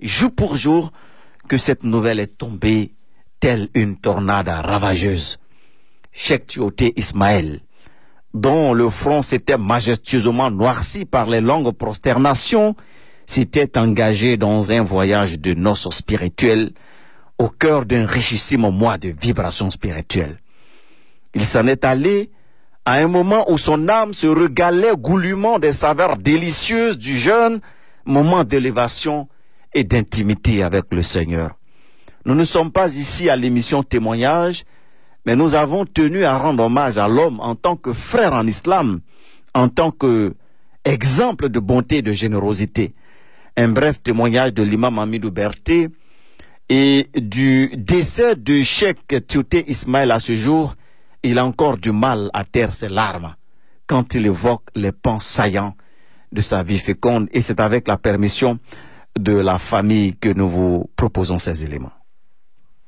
Jour pour jour que cette nouvelle est tombée telle une tornade ravageuse. Cheikh Tioté Ismaël, dont le front s'était majestueusement noirci par les longues prosternations, s'était engagé dans un voyage de noces spirituelles au cœur d'un richissime mois de vibrations spirituelles. Il s'en est allé à un moment où son âme se régalait goulûment des saveurs délicieuses du jeûne, moment d'élévation et d'intimité avec le Seigneur. Nous ne sommes pas ici à l'émission Témoignage, mais nous avons tenu à rendre hommage à l'homme en tant que frère en islam, en tant que exemple de bonté et de générosité. Un bref témoignage de l'imam Hamidou Berté et du décès de Cheikh Tioté Ismaël à ce jour. Il a encore du mal à taire ses larmes quand il évoque les pans saillants de sa vie féconde, et c'est avec la permission de la famille que nous vous proposons ces éléments.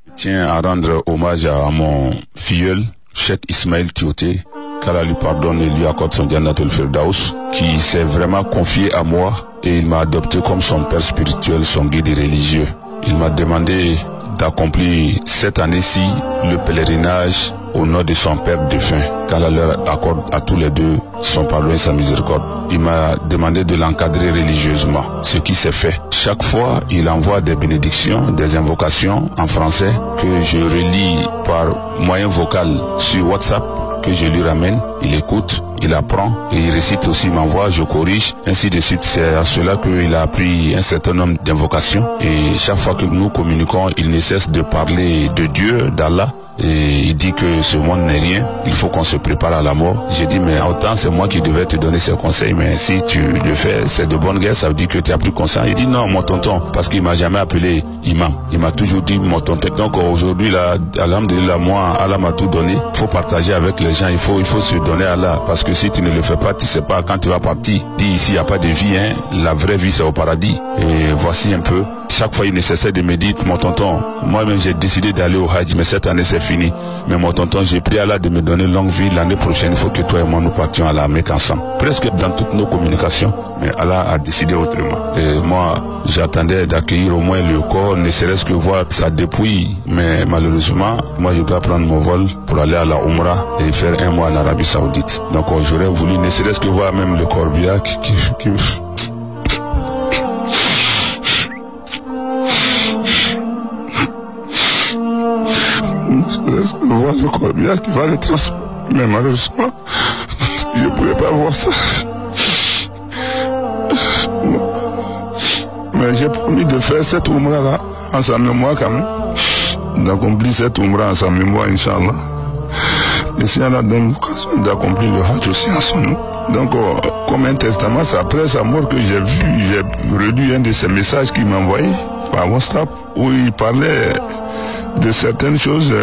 Je tiens à rendre hommage à mon filleul, Cheikh Ismaël Tioté, qu'Allah lui pardonne et lui accorde son Jannatul Firdaus, qui s'est vraiment confié à moi et il m'a adopté comme son père spirituel, son guide religieux. Il m'a demandé d'accomplir cette année-ci le pèlerinage au nom de son père défunt, qu'Allah leur accorde à tous les deux son pardon et sa miséricorde. Il m'a demandé de l'encadrer religieusement, ce qui s'est fait. Chaque fois, il envoie des bénédictions, des invocations en français que je relis par moyen vocal sur WhatsApp, que je lui ramène, il écoute, il apprend et il récite aussi, m'envoie, je corrige, ainsi de suite. C'est à cela qu'il a appris un certain nombre d'invocations et chaque fois que nous communiquons, il ne cesse de parler de Dieu, d'Allah. Et il dit que ce monde n'est rien, il faut qu'on se prépare à la mort. J'ai dit, mais autant c'est moi qui devais te donner ces conseils, mais si tu le fais, c'est de bonne guerre, ça veut dire que tu as pris conscience. Il dit non, mon tonton, parce qu'il m'a jamais appelé imam, il m'a toujours dit mon tonton. Donc aujourd'hui là, alhamdulillah, moi, Allah m'a tout donné. Il faut partager avec les gens, il faut se donner à Allah, parce que si tu ne le fais pas, tu sais pas quand tu vas partir. Dis ici, il n'y a pas de vie, hein. La vraie vie c'est au paradis. Et voici un peu. Chaque fois il nécessaire de me dire, mon tonton, moi-même j'ai décidé d'aller au Hajj, mais cette année c'est fini. Mais mon tonton, j'ai prié Allah de me donner longue vie. L'année prochaine, il faut que toi et moi nous partions à la Mecque ensemble. Presque dans toutes nos communications. Mais Allah a décidé autrement. Et moi, j'attendais d'accueillir au moins le corps, ne serait-ce que voir sa dépouille. Mais malheureusement, moi je dois prendre mon vol pour aller à la Umrah et faire un mois en Arabie Saoudite. Donc j'aurais voulu ne serait-ce que voir même le corbillard qui voir le corbillard qui va le transporter. Mais malheureusement, je ne pouvais pas voir ça. Mais j'ai promis de faire cette Umrah là en sa mémoire quand même. D'accomplir cette Umrah en sa mémoire, Inch'Allah. Et si Allah donne l'occasion d'accomplir le Hajj aussi en son nom. Donc, comme un testament, c'est après sa mort que j'ai relu un de ses messages qu'il m'a envoyé par WhatsApp, où il parlait de certaines choses.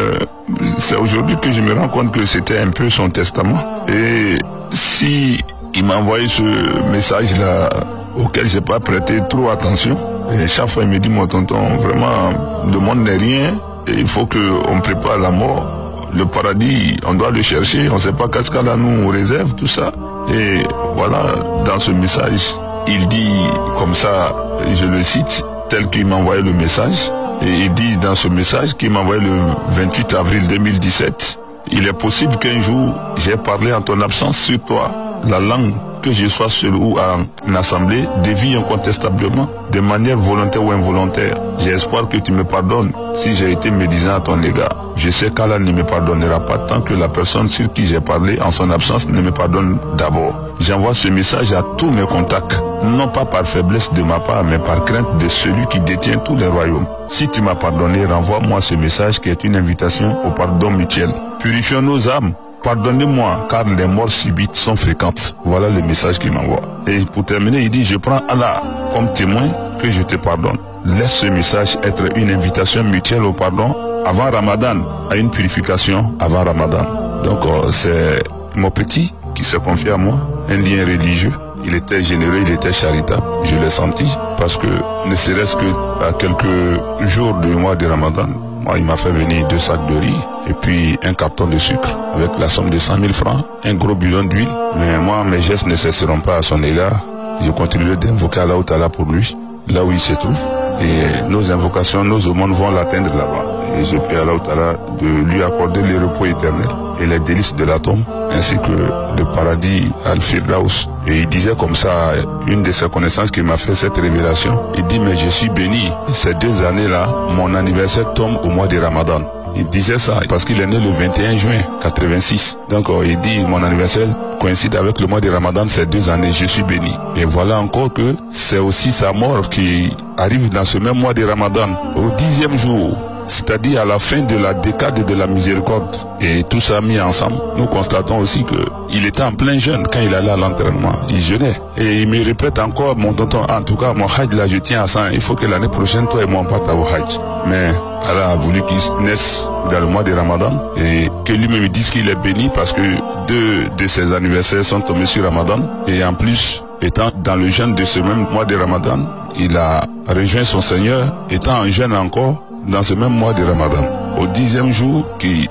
C'est aujourd'hui que je me rends compte que c'était un peu son testament. Et si il m'a envoyé ce message là auquel j'ai pas prêté trop attention, et chaque fois il me dit, mon tonton, vraiment le monde n'est rien et il faut qu'on prépare la mort. Le paradis, on doit le chercher, on ne sait pas qu'est-ce qu'Allah nous réserve, tout ça. Et voilà, dans ce message, il dit comme ça, je le cite tel qu'il m'a envoyé le message. Et il dit dans ce message qu'il m'a envoyé le 28 avril 2017, il est possible qu'un jour, j'ai parlé en ton absence sur toi. La langue, que je sois seul ou en assemblée, dévie incontestablement, de manière volontaire ou involontaire. J'ai espoir que tu me pardonnes si j'ai été médisant à ton égard. Je sais qu'Allah ne me pardonnera pas tant que la personne sur qui j'ai parlé en son absence ne me pardonne d'abord. J'envoie ce message à tous mes contacts, non pas par faiblesse de ma part, mais par crainte de celui qui détient tous les royaumes. Si tu m'as pardonné, renvoie-moi ce message qui est une invitation au pardon mutuel. Purifions nos âmes. Pardonnez-moi, car les morts subites sont fréquentes. Voilà le message qu'il m'envoie. Et pour terminer, il dit, je prends Allah comme témoin que je te pardonne. Laisse ce message être une invitation mutuelle au pardon avant Ramadan, à une purification avant Ramadan. Donc c'est mon petit qui s'est confié à moi, un lien religieux. Il était généreux, il était charitable, je l'ai senti, parce que ne serait-ce que à quelques jours du mois de Ramadan, il m'a fait venir 2 sacs de riz et puis un carton de sucre avec la somme de 100 000 francs, un gros bidon d'huile. Mais moi, mes gestes ne cesseront pas à son égard. Je continuerai d'invoquer Allah Ta'ala pour lui, là où il se trouve. et nos invocations, nos aumônes vont l'atteindre là-bas. Et je prie Allah Ta'ala de lui accorder le repos éternel et les délices de la tombe, ainsi que le paradis Al-Firdaus. Et il disait comme ça, une de ses connaissances qui m'a fait cette révélation, il dit mais je suis béni, ces 2 années-là, mon anniversaire tombe au mois de Ramadan. Il disait ça parce qu'il est né le 21 juin 86. Donc il dit mon anniversaire coïncide avec le mois de Ramadan ces 2 années, je suis béni. Et voilà encore que c'est aussi sa mort qui arrive dans ce même mois de Ramadan, au 10e jour. C'est-à-dire à la fin de la décade de la miséricorde. Et tout ça mis ensemble, nous constatons aussi qu'il était en plein jeûne quand il allait à l'entraînement. Il jeûnait. Et il me répète encore, mon tonton, en tout cas, mon hajj là, je tiens à ça. Il faut que l'année prochaine, toi et moi, on parte au hajj. Mais Allah a voulu qu'il naisse dans le mois de Ramadan. Et que lui-même me dise qu'il est béni parce que 2 de ses anniversaires sont tombés sur Ramadan. Et en plus, étant dans le jeûne de ce même mois de Ramadan, il a rejoint son Seigneur, étant en jeûne encore, dans ce même mois de Ramadan, au 10e jour,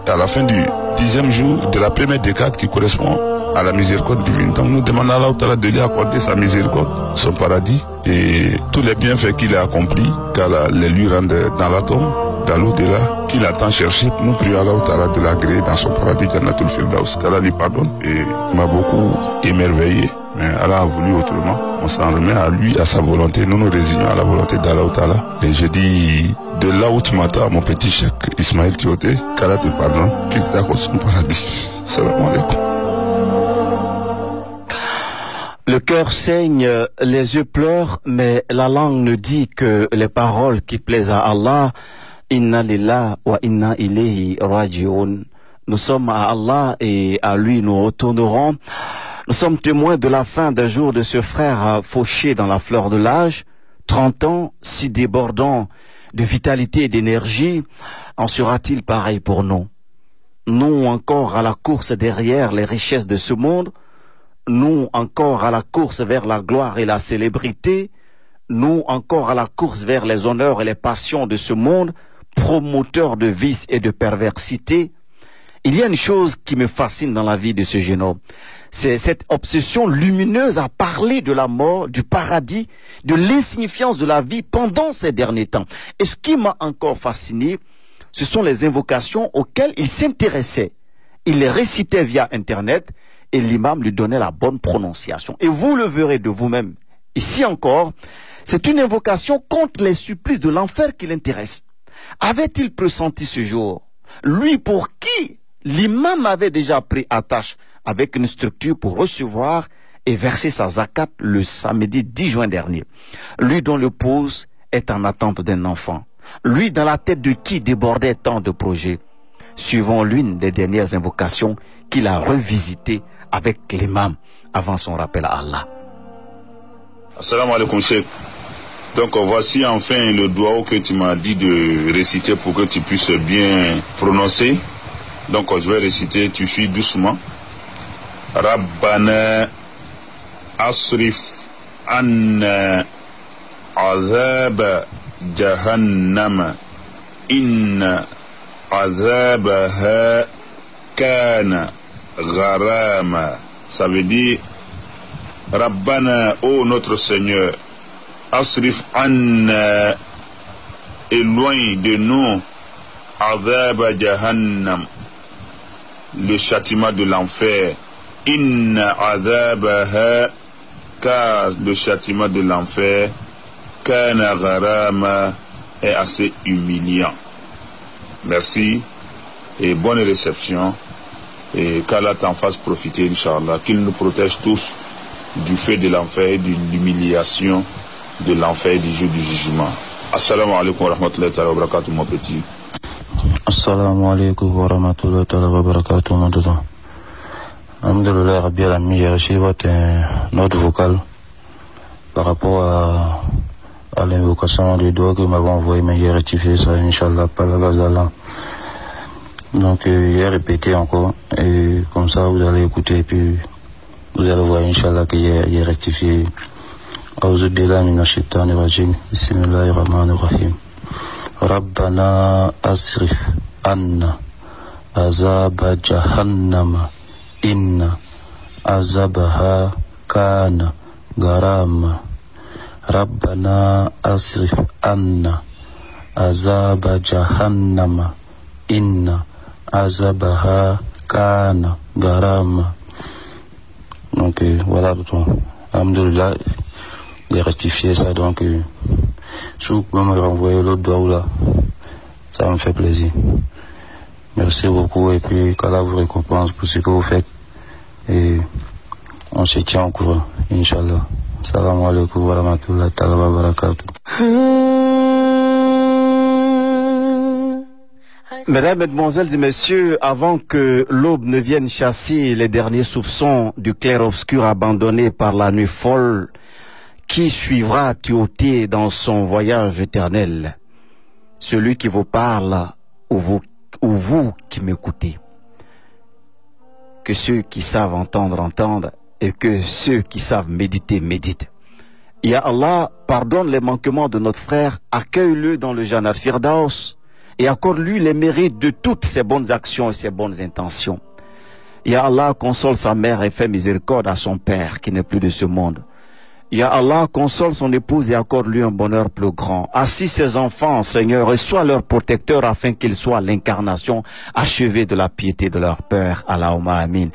à la fin du 10e jour de la première décade qui correspond à la miséricorde divine. Donc nous demandons à Allah Ta'ala de lui accorder sa miséricorde, son paradis et tous les bienfaits qu'il a accomplis, qu'Allah les lui rende dans la tombe, dans l'au-delà, qu'il a tant cherché. Nous prions à Allah Ta'ala de l'agréer dans son paradis, Jannatul Firdaus, qu'Allah lui pardonne. Et m'a beaucoup émerveillé. Mais Allah a voulu autrement. On s'en remet à lui, à sa volonté. Nous nous résignons à la volonté d'Allah Ta'ala. Et je dis, de là où tu m'attends, mon petit cheikh Ismaël Tioté, qu'Allah te pardonne, qu'il t'accorde son paradis. Salam alaikum. Le cœur saigne, les yeux pleurent, mais la langue ne dit que les paroles qui plaisent à Allah. Inna lillahi wa inna ilayhi raji'un. Nous sommes à Allah et à lui nous retournerons. Nous sommes témoins de la fin d'un jour de ce frère fauché dans la fleur de l'âge. 30 ans, si débordant de vitalité et d'énergie, en sera-t-il pareil pour nous? Nous encore à la course derrière les richesses de ce monde, nous encore à la course vers la gloire et la célébrité, nous encore à la course vers les honneurs et les passions de ce monde, promoteurs de vices et de perversité. Il y a une chose qui me fascine dans la vie de ce jeune homme. C'est cette obsession lumineuse à parler de la mort, du paradis, de l'insignifiance de la vie pendant ces derniers temps. Et ce qui m'a encore fasciné, ce sont les invocations auxquelles il s'intéressait. Il les récitait via Internet et l'imam lui donnait la bonne prononciation. Et vous le verrez de vous-même. Ici encore, c'est une invocation contre les supplices de l'enfer qui l'intéresse. Avait-il pressenti ce jour? Lui pour qui l'imam avait déjà pris attache avec une structure pour recevoir et verser sa zakat le samedi 10 juin dernier. Lui dont le pouce est en attente d'un enfant. Lui dans la tête de qui débordait tant de projets. Suivant l'une des dernières invocations qu'il a revisitées avec l'imam avant son rappel à Allah. Assalamu alaikum Cheikh. Donc voici enfin le doigt que tu m'as dit de réciter pour que tu puisses bien prononcer. Donc je vais réciter, tu suis doucement. Rabbana asrif anna azab jahannam inna azabaha kana gharama. Ça veut dire Rabbana, ô notre Seigneur, asrif anna, éloigne de nous azab jahannam, le châtiment de l'enfer. Inna azabaha, car le châtiment de l'enfer, kana gharama, est assez humiliant. Merci et bonne réception. Et qu'Allah t'en fasse profiter, Inch'Allah, qu'il nous protège tous du fait de l'enfer et de l'humiliation de l'enfer et du jour du jugement. Assalamu alaikum wa rahmatullahi wa barakatuh, mon petit. Assalamu alaikum wa rahmatullahi wa barakatuh, mon tonton. Alhamdulillah, Rabbi Alami, j'ai reçu votre note vocale par rapport à l'invocation du doigt que vous m'avez envoyé, mais j'ai rectifié ça, Inch'Allah, par la Gazala. Donc, j'ai répété encore, et comme ça, vous allez écouter, et puis vous allez voir, Inch'Allah, que j'ai rectifié. A'udhu billahi minash shaitani rajim. Bismillahir rahmanir rahim. Rabbana asrif anna azaba jahannama inna azabaha kana garama. ربنا أصرف عنا عذاب جهنم إن عذابها كان غراما. Donc voilà, alhamdoulilah, j'ai rectifié ça, donc si vous pouvez me renvoyer l'autre doigt là, ça me fait plaisir. Merci beaucoup et puis qu'Allah vous récompense pour ce que vous faites et on se tient au courant, Inch'Allah. Salam alaikum wa rahmatullahi wa barakatuh. Mesdames, Mesdemoiselles et Messieurs, avant que l'aube ne vienne chasser les derniers soupçons du clair-obscur abandonné par la nuit folle, qui suivra Timothée dans son voyage éternel? Celui qui vous parle ou vous qui m'écoutez. Que ceux qui savent entendre, entendent, et que ceux qui savent méditer, méditent. Ya Allah, pardonne les manquements de notre frère, accueille-le dans le Jannat Firdaus, et accorde-lui les mérites de toutes ses bonnes actions et ses bonnes intentions. Ya Allah, console sa mère et fait miséricorde à son père qui n'est plus de ce monde. Ya Allah, console son épouse et accorde-lui un bonheur plus grand. Assis ses enfants, Seigneur, et sois leur protecteur afin qu'ils soient l'incarnation achevée de la piété de leur père. Allahumma amin.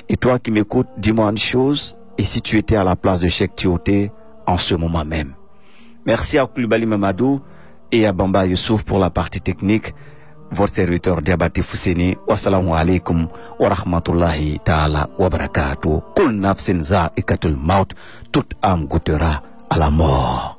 Et toi qui m'écoutes, dis-moi une chose, et si tu étais à la place de Cheikh Timothée en ce moment même. Merci à Koulibaly Mamadou et à Bamba Youssouf pour la partie technique. Votre serviteur Diabati Fousseni. Wassalamu alaikum wa rahmatullahi ta'ala wa barakatuh. Kul nafsin za'ikatul maut. Toute âme goûtera à la mort.